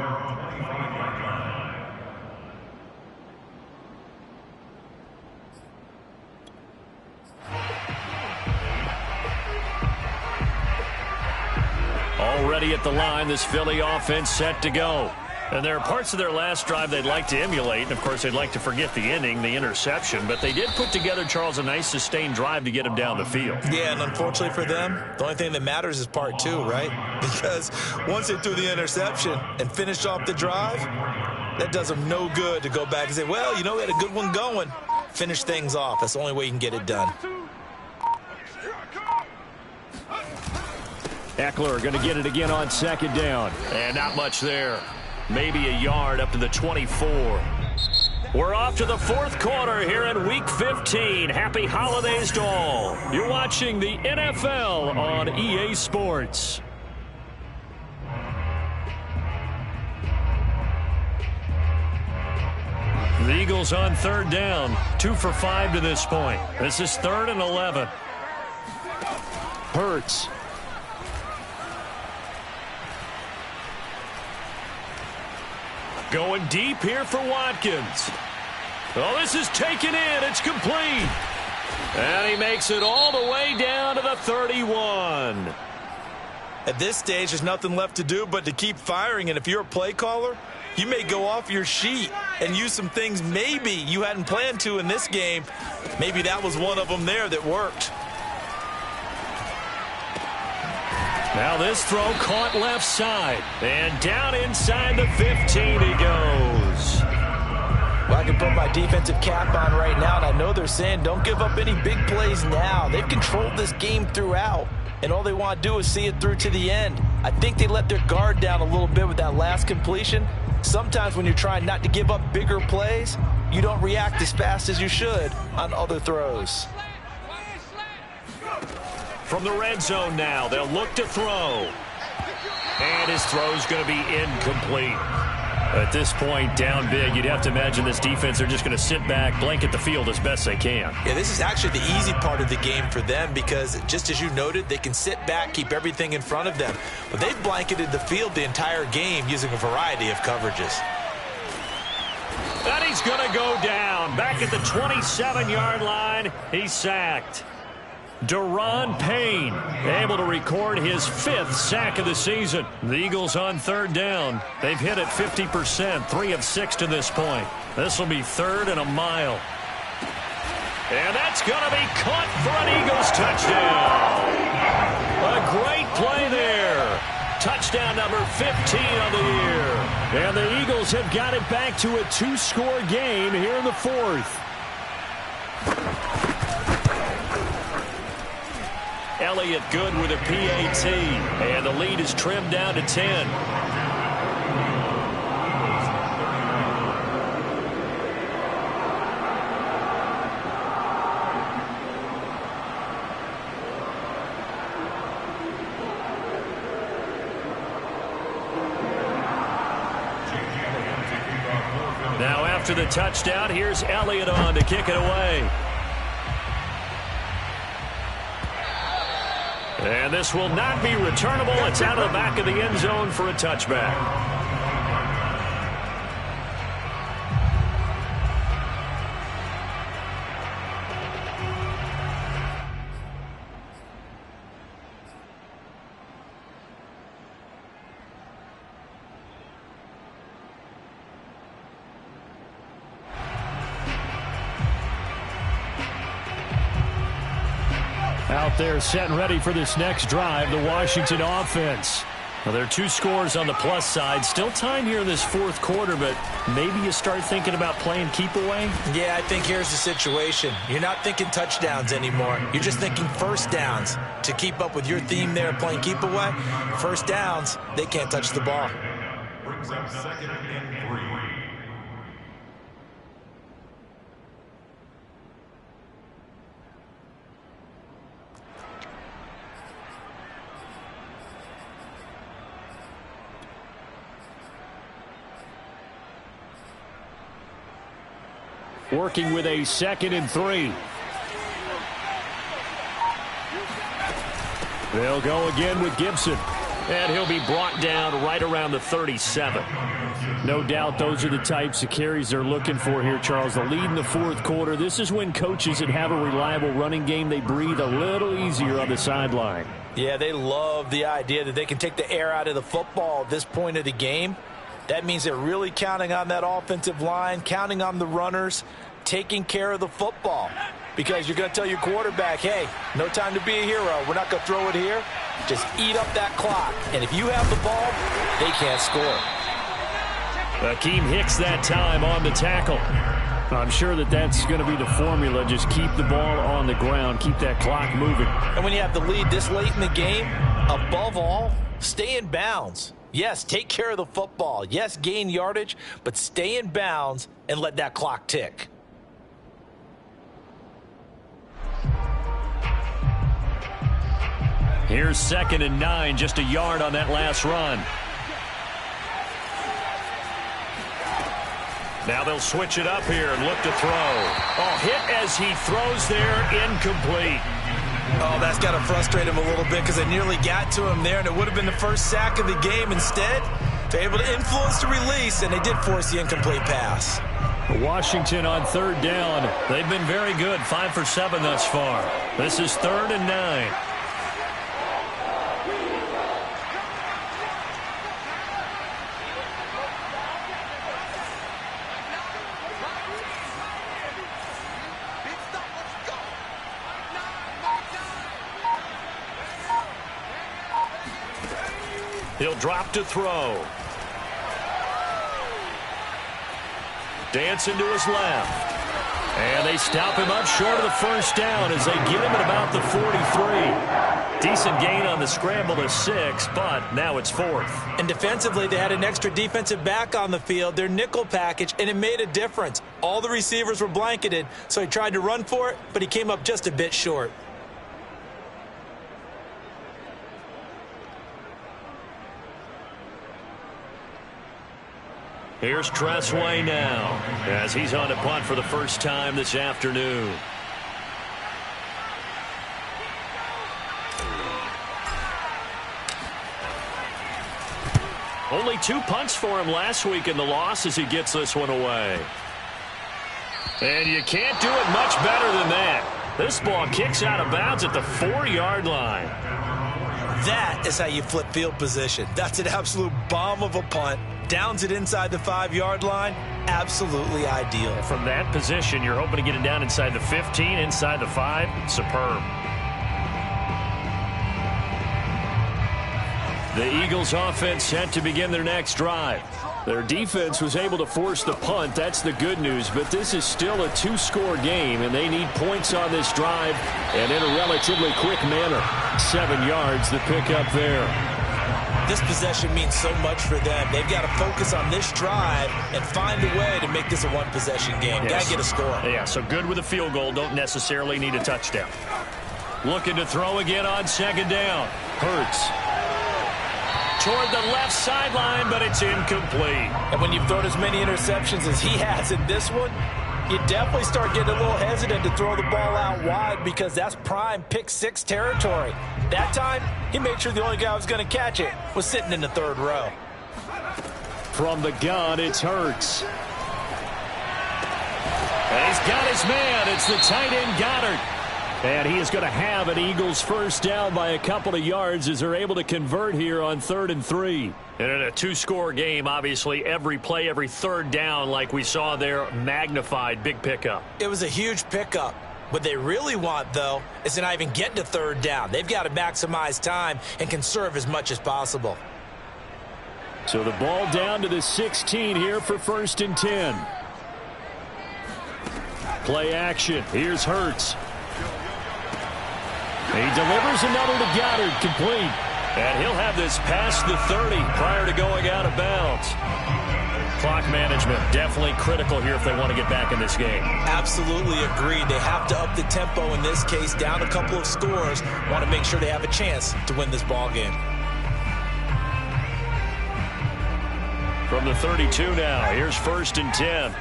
Already at the line, this Philly offense set to go. And there are parts of their last drive they'd like to emulate. And, of course, they'd like to forget the ending, the interception. But they did put together, Charles, a nice sustained drive to get him down the field. Yeah, and unfortunately for them, the only thing that matters is part 2, right? Because once they threw the interception and finished off the drive, that does them no good to go back and say, well, you know, we had a good one going. Finish things off. That's the only way you can get it done. Eckler going to get it again on 2nd down. And not much there. Maybe a yard up to the 24. We're off to the 4th quarter here in Week 15. Happy holidays to all. You're watching the NFL on EA Sports. The Eagles on 3rd down. 2 for 5 to this point. This is 3rd and 11. Hurts. Going deep here for Watkins. Oh, this is taken in. It's complete. And he makes it all the way down to the 31. At this stage, there's nothing left to do but to keep firing. And if you're a play caller, you may go off your sheet and use some things maybe you hadn't planned to in this game. Maybe that was one of them there that worked. Now this throw caught left side. And down inside the 15 he goes. Well, I can put my defensive cap on right now, and I know they're saying don't give up any big plays now. They've controlled this game throughout, and all they want to do is see it through to the end. I think they let their guard down a little bit with that last completion. Sometimes when you're trying not to give up bigger plays, you don't react as fast as you should on other throws. From the red zone now, they'll look to throw. And his throw's going to be incomplete. At this point, down big, you'd have to imagine this defense, they're just going to sit back, blanket the field as best they can. Yeah, this is actually the easy part of the game for them because, just as you noted, they can sit back, keep everything in front of them. But they've blanketed the field the entire game using a variety of coverages. And he's going to go down. Back at the 27-yard line, he's sacked. Deron Payne able to record his 5th sack of the season. The Eagles on 3rd down. They've hit it 50%, 3 of 6 to this point. This will be 3rd and a mile. And that's going to be caught for an Eagles touchdown. A great play there. Touchdown number 15 on the year. And the Eagles have got it back to a 2-score game here in the 4th. Elliott good with a PAT, and the lead is trimmed down to 10. Now after the touchdown, here's Elliott on to kick it away. And this will not be returnable. It's out of the back of the end zone for a touchback. Out there set and ready for this next drive, the Washington offense. Well, there are 2 scores on the plus side. Still time here in this fourth quarter, but maybe you start thinking about playing keep away? Yeah, I think here's the situation. You're not thinking touchdowns anymore. You're just thinking first downs. To keep up with your theme there playing keep away, first downs, they can't touch the ball. Brings up 2nd and 3. Working with a 2nd and 3. They'll go again with Gibson. And he'll be brought down right around the 37. No doubt those are the types of carries they're looking for here, Charles. The lead in the fourth quarter. This is when coaches that have a reliable running game, they breathe a little easier on the sideline. Yeah, they love the idea that they can take the air out of the football at this point of the game. That means they're really counting on that offensive line, counting on the runners, taking care of the football. Because you're going to tell your quarterback, hey, no time to be a hero. We're not going to throw it here. Just eat up that clock. And if you have the ball, they can't score. Akeem Hicks that time on the tackle. I'm sure that that's going to be the formula. Just keep the ball on the ground. Keep that clock moving. And when you have the lead this late in the game, above all, stay in bounds. Yes, take care of the football. Yes, gain yardage, but stay in bounds and let that clock tick. Here's 2nd and 9, just a yard on that last run. Now they'll switch it up here and look to throw. Oh, hit as he throws there, incomplete. Oh, that's got to frustrate him a little bit because they nearly got to him there, and it would have been the first sack of the game. Instead, they're able to influence the release, and they did force the incomplete pass. Washington on 3rd down. They've been very good, 5 for 7 thus far. This is 3rd and 9. He'll drop to throw. Dancing to his left. And they stop him up short of the first down as they get him at about the 43. Decent gain on the scramble to 6, but now it's 4th. And defensively, they had an extra defensive back on the field, their nickel package, and it made a difference. All the receivers were blanketed, so he tried to run for it, but he came up just a bit short. Here's Tressway now as he's on a punt for the first time this afternoon. Only 2 punts for him last week in the loss as he gets this one away. And you can't do it much better than that. This ball kicks out of bounds at the 4-yard line. That is how you flip field position. That's an absolute bomb of a punt. Downs it inside the 5-yard line. Absolutely ideal. From that position, you're hoping to get it down inside the 15, inside the 5. Superb. The Eagles offense set to begin their next drive. Their defense was able to force the punt. That's the good news. But this is still a 2-score game, and they need points on this drive and in a relatively quick manner. 7 yards, the pickup there. This possession means so much for them. They've got to focus on this drive and find a way to make this a one-possession game. Yes. Got to get a score. Yeah, so good with a field goal. Don't necessarily need a touchdown. Looking to throw again on 2nd down. Hurts. Toward the left sideline, but it's incomplete. And when you've thrown as many interceptions as he has in this one, you definitely start getting a little hesitant to throw the ball out wide because that's prime pick 6 territory. That time, he made sure the only guy who was going to catch it was sitting in the 3rd row. From the gun, it's Hurts. And he's got his man. It's the tight end Goddard. And he is going to have an Eagles first down by a couple of yards as they're able to convert here on 3rd and 3. And in a 2-score game, obviously, every play, every 3rd down, like we saw there, magnified, big pickup. It was a huge pickup. What they really want, though, is to not even get to 3rd down. They've got to maximize time and conserve as much as possible. So the ball down to the 16 here for 1st and 10. Play action. Here's Hurts. He delivers another to Goddard, complete. And he'll have this past the 30 prior to going out of bounds. Clock management definitely critical here if they want to get back in this game. Absolutely agreed. They have to up the tempo in this case, down a couple of scores. Want to make sure they have a chance to win this ball game. From the 32 now, here's 1st and 10.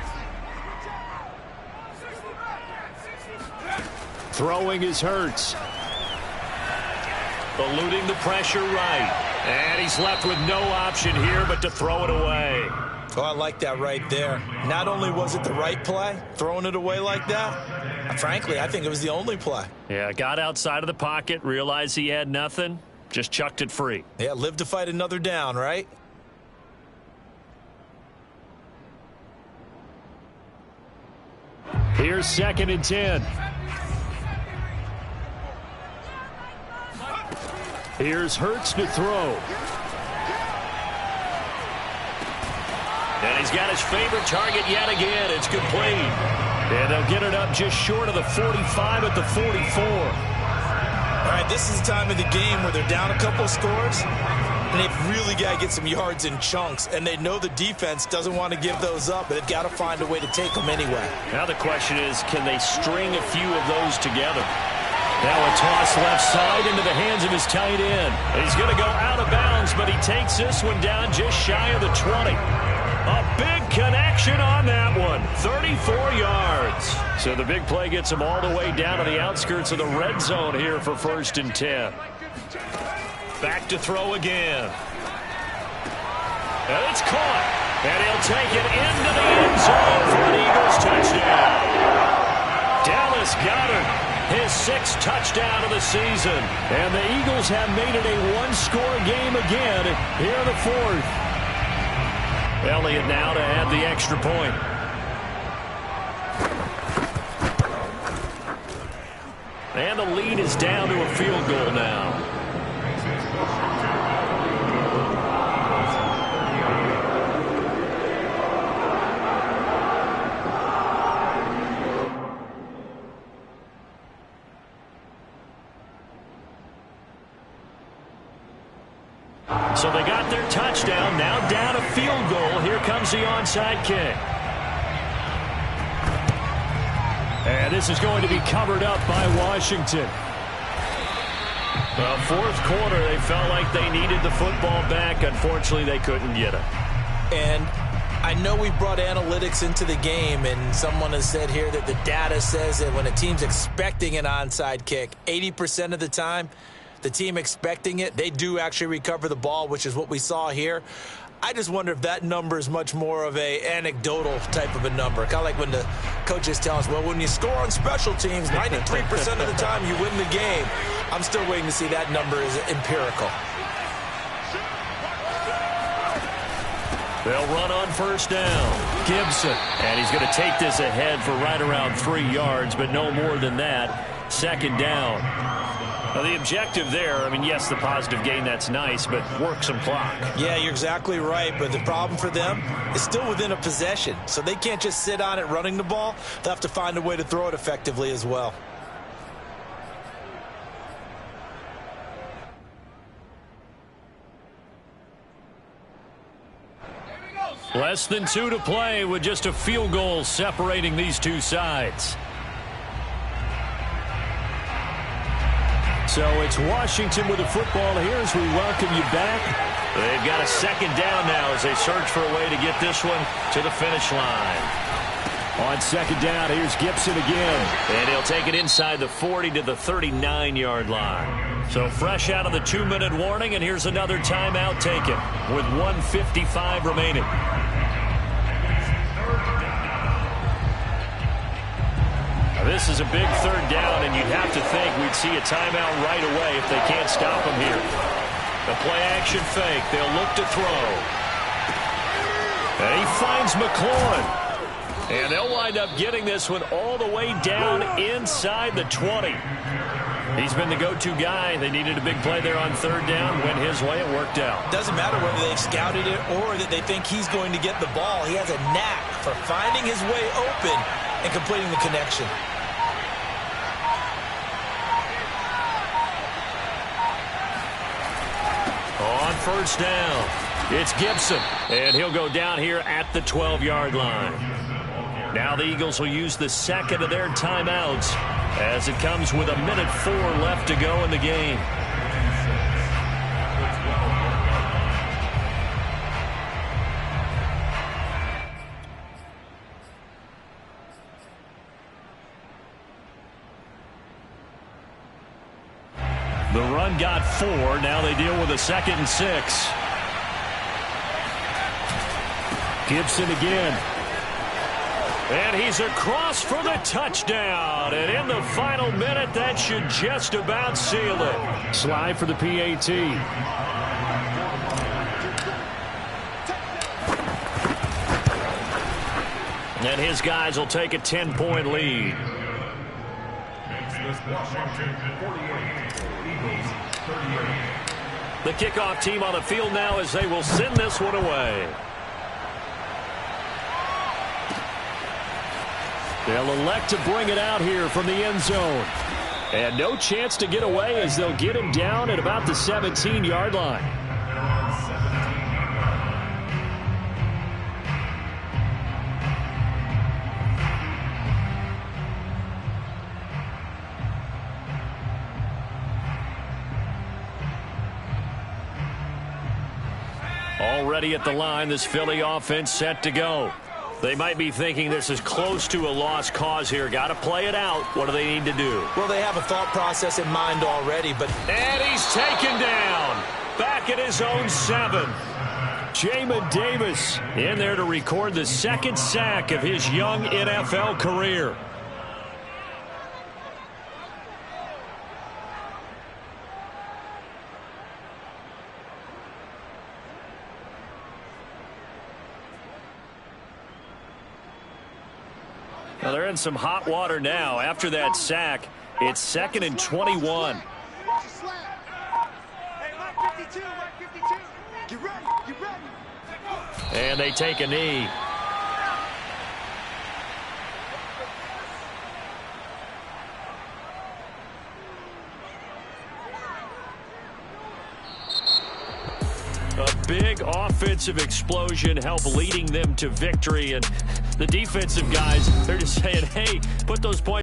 Throwing is Hurts. Eluding the pressure right. And he's left with no option here but to throw it away. Oh, I like that right there. Not only was it the right play, throwing it away like that, frankly, I think it was the only play. Yeah, got outside of the pocket, realized he had nothing, just chucked it free. Yeah, live to fight another down, right? Here's 2nd and 10. Here's Hurts to throw. And he's got his favorite target yet again. It's complete. And they'll get it up just short of the 45 at the 44. All right, this is the time of the game where they're down a couple of scores, and they've really got to get some yards in chunks, and they know the defense doesn't want to give those up, but they've got to find a way to take them anyway. Now the question is, can they string a few of those together? Now a toss left side into the hands of his tight end. He's going to go out of bounds, but he takes this one down just shy of the 20. A big connection on that one. 34 yards. So the big play gets him all the way down to the outskirts of the red zone here for 1st and 10. Back to throw again. And it's caught. And he'll take it into the end zone for an Eagles touchdown. Dallas Goedert. His 6th touchdown of the season. And the Eagles have made it a one-score game again here in the 4th. Elliott now to add the extra point. And the lead is down to a field goal now. So they got their touchdown, now down a field goal. Here comes the onside kick. And this is going to be covered up by Washington. Well, 4th quarter, they felt like they needed the football back. Unfortunately, they couldn't get it. And I know we brought analytics into the game, and someone has said here that the data says that when a team's expecting an onside kick, 80% of the time, the team expecting it, they do actually recover the ball, which is what we saw here. I just wonder if that number is much more of a anecdotal type of a number. Kind of like when the coaches tell us, well, when you score on special teams, 93% of the time you win the game. I'm still waiting to see that number is empirical. They'll run on 1st down. Gibson. And he's going to take this ahead for right around 3 yards, but no more than that. 2nd down. Now, the objective there, I mean, yes, the positive gain, that's nice, but work some clock. Yeah, you're exactly right, but the problem for them is still within a possession, so they can't just sit on it running the ball. They'll have to find a way to throw it effectively as well. Less than 2 to play with just a field goal separating these two sides. So it's Washington with the football here as we welcome you back. They've got a 2nd down now as they search for a way to get this one to the finish line. On 2nd down, here's Gibson again. And he'll take it inside the 40 to the 39-yard line. So fresh out of the 2-minute warning, and here's another timeout taken with 1:55 remaining. This is a big 3rd down, and you'd have to think we'd see a timeout right away if they can't stop him here. The play-action fake. They'll look to throw. And he finds McLaurin. And they'll wind up getting this one all the way down inside the 20. He's been the go-to guy. They needed a big play there on third down. Went his way. It worked out. Doesn't matter whether they've scouted it or that they think he's going to get the ball. He has a knack for finding his way open and completing the connection. On first down, it's Gibson. And he'll go down here at the 12-yard line. Now the Eagles will use the second of their timeouts as it comes with 1:04 left to go in the game. The run got 4. Now they deal with a 2nd and 6. Gibson again. And he's across for the touchdown. And in the final minute, that should just about seal it. Slide for the PAT. And his guys will take a 10-point lead. The kickoff team on the field now as they will send this one away. They'll elect to bring it out here from the end zone. And no chance to get away as they'll get him down at about the 17-yard line. Already at the line, this Philly offense set to go. They might be thinking this is close to a lost cause here. Got to play it out. What do they need to do? Well, they have a thought process in mind already, but... And he's taken down. Back at his own 7. Jamin Davis in there to record the 2nd sack of his young NFL career. Well, they're in some hot water now. After that sack, it's 2nd and 21. And they take a knee. A big offensive explosion helped leading them to victory. And the defensive guys, they're just saying, hey, put those points